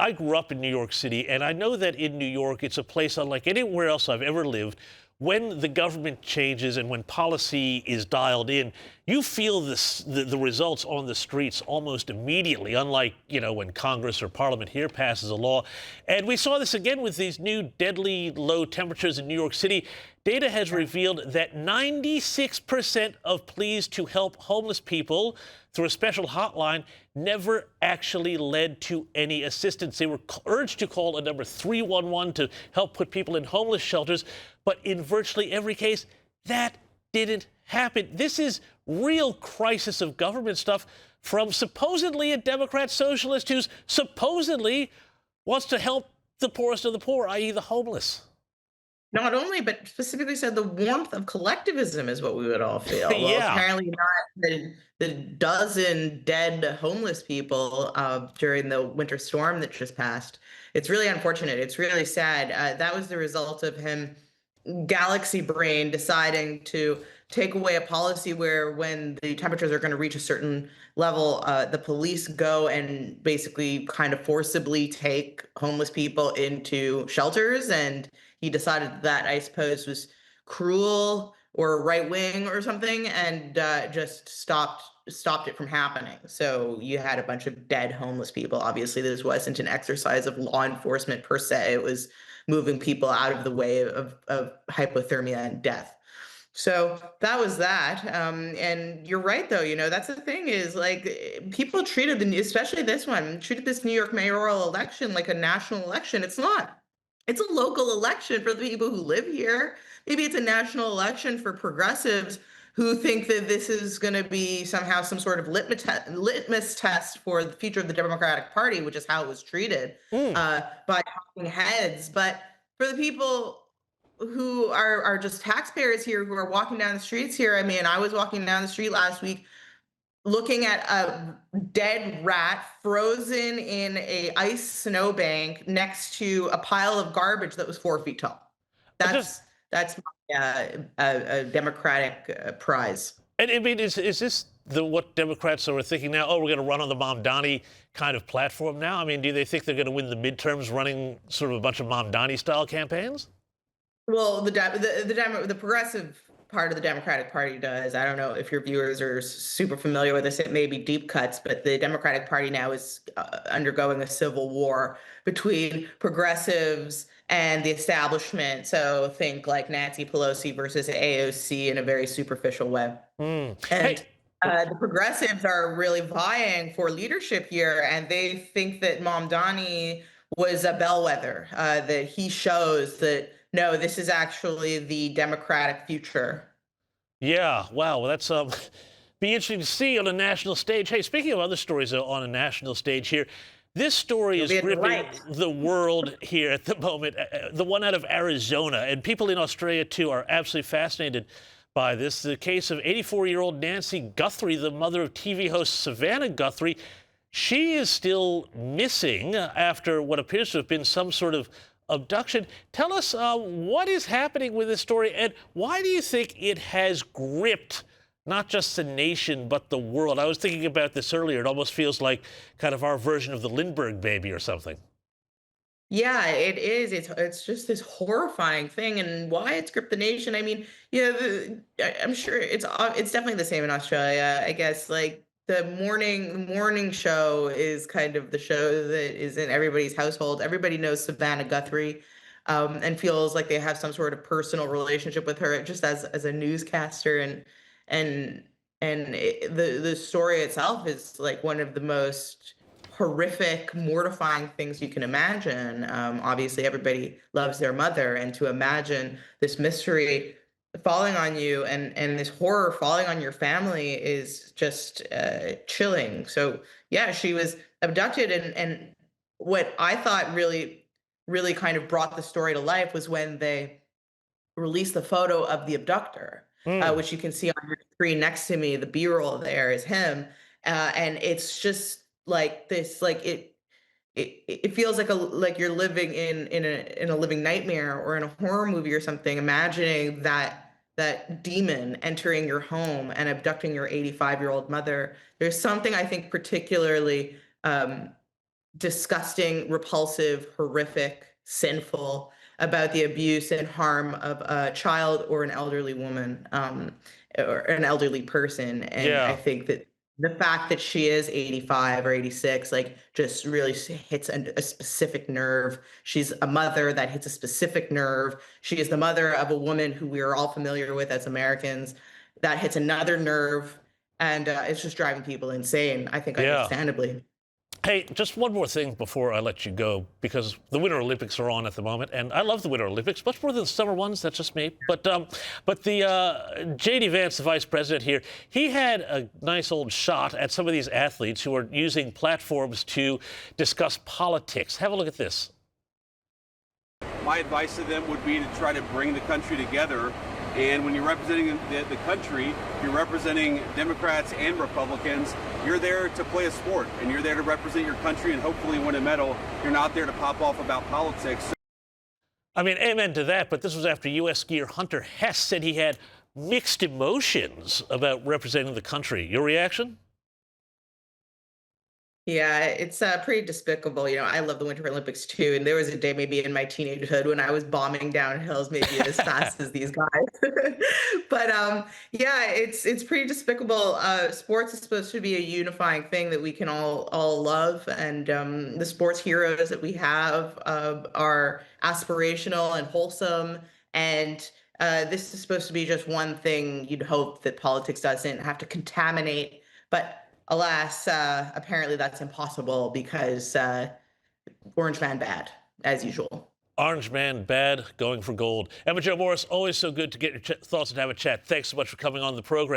I grew up in New York City, and I know that in New York, it's a place unlike anywhere else I've ever lived. When the government changes and when policy is dialed in, you feel the results on the streets almost immediately, unlike, when Congress or Parliament here passes a law. And we saw this again with these new deadly low temperatures in New York City. Data has revealed that 96% of pleas to help homeless people through a special hotline never actually led to any assistance. They were urged to call a number 311 to help put people in homeless shelters, but in virtually every case, that didn't happen. This is real crisis of government stuff from supposedly a Democrat socialist who's supposedly wants to help the poorest of the poor, i.e. the homeless. Not only, but specifically said the warmth of collectivism is what we would all feel. Well, Yeah. apparently not the dozen dead homeless people during the winter storm that just passed. It's really unfortunate. It's really sad. That was the result of him, galaxy brain, deciding to take away a policy where when the temperatures are going to reach a certain level, the police go and basically kind of forcibly take homeless people into shelters. And he decided that, I suppose, was cruel or right wing or something, and just stopped it from happening. So you had a bunch of dead homeless people. Obviously, this wasn't an exercise of law enforcement per se. It was moving people out of the way of hypothermia and death. So that was that. And you're right, though. That's the thing is like people treated especially this one, treated this New York mayoral election like a national election. It's not. It's a local election for the people who live here. Maybe it's a national election for progressives who think that this is going to be somehow some sort of litmus test for the future of the Democratic Party, which is how it was treated Mm. by talking heads. But for the people who are just taxpayers here who are walking down the streets here, I mean, I was walking down the street last week looking at a dead rat frozen in a ice snowbank next to a pile of garbage that was 4 feet tall. Just That's a Democratic prize. And I mean, is this what Democrats are thinking now? Oh, we're going to run on the Mamdani kind of platform now. I mean, do they think they're going to win the midterms running sort of a bunch of Mamdani style campaigns? Well, the progressive part of the Democratic Party does. I don't know if your viewers are super familiar with this. It may be deep cuts, but the Democratic Party now is undergoing a civil war between progressives and the establishment. So think like Nancy Pelosi versus AOC in a very superficial way. Mm. And Hey, the progressives are really vying for leadership here, and they think that Mamdani was a bellwether, that he shows that no, this is actually the Democratic future. yeah, wow. Well, that's be interesting to see on a national stage. Hey, speaking of other stories on a national stage here, this story You'll is be in the gripping right. the world here at the moment. The one out of Arizona, and people in Australia too are absolutely fascinated by this. The case of 84-year-old Nancy Guthrie, the mother of TV host Savannah Guthrie. She is still missing after what appears to have been some sort of abduction. Tell us what is happening with this story, and why do you think it has gripped not just the nation, but the world? I was thinking about this earlier. It almost feels like kind of our version of the Lindbergh baby or something. Yeah, it is. It's just this horrifying thing, and why it's gripped the nation. I mean, I'm sure it's definitely the same in Australia. I guess like the morning show is kind of the show that is in everybody's household. Everybody knows Savannah Guthrie, and feels like they have some sort of personal relationship with her, just as a newscaster, and the story itself is like one of the most horrific, mortifying things you can imagine. Obviously, everybody loves their mother, and to imagine this mystery falling on you and this horror falling on your family is just chilling. So, yeah, she was abducted, and what I thought really kind of brought the story to life was when they released the photo of the abductor, Mm. which you can see on your screen next to me. The B-roll there is him, and it's just like this, like it feels like you're living in a living nightmare or in a horror movie or something. Imagining that demon entering your home and abducting your 85-year-old mother. There's something I think particularly disgusting, repulsive, horrific, sinful about the abuse and harm of a child or an elderly woman, or an elderly person. And I Yeah. think that the fact that she is 85 or 86, like, just really hits a specific nerve. She's a mother that hits a specific nerve. She is the mother of a woman who we are all familiar with as Americans. That hits another nerve, and it's just driving people insane, I think, Yeah. understandably. Hey, just one more thing before I let you go, because the Winter Olympics are on at the moment, and I love the Winter Olympics much more than the summer ones. That's just me. But the J.D. Vance, the vice president here, he had a nice old shot at some of these athletes who are using platforms to discuss politics. Have a look at this. My advice to them would be to try to bring the country together. And when you're representing the country, you're representing Democrats and Republicans. You're there to play a sport, and you're there to represent your country and hopefully win a medal. You're not there to pop off about politics. I mean, amen to that, but this was after U.S. skier Hunter Hess said he had mixed emotions about representing the country. Your reaction? Yeah, it's pretty despicable. I love the Winter Olympics too, and there was a day maybe in my teenagehood when I was bombing down hills maybe as fast as these guys. But yeah, it's pretty despicable. Sports is supposed to be a unifying thing that we can all love, and the sports heroes that we have are aspirational and wholesome. And this is supposed to be just one thing you'd hope that politics doesn't have to contaminate, but alas, apparently that's impossible because Orange Man bad, as usual. Orange man, bad, going for gold. Emma Jo Morris, always so good to get your thoughts and have a chat. Thanks so much for coming on the program.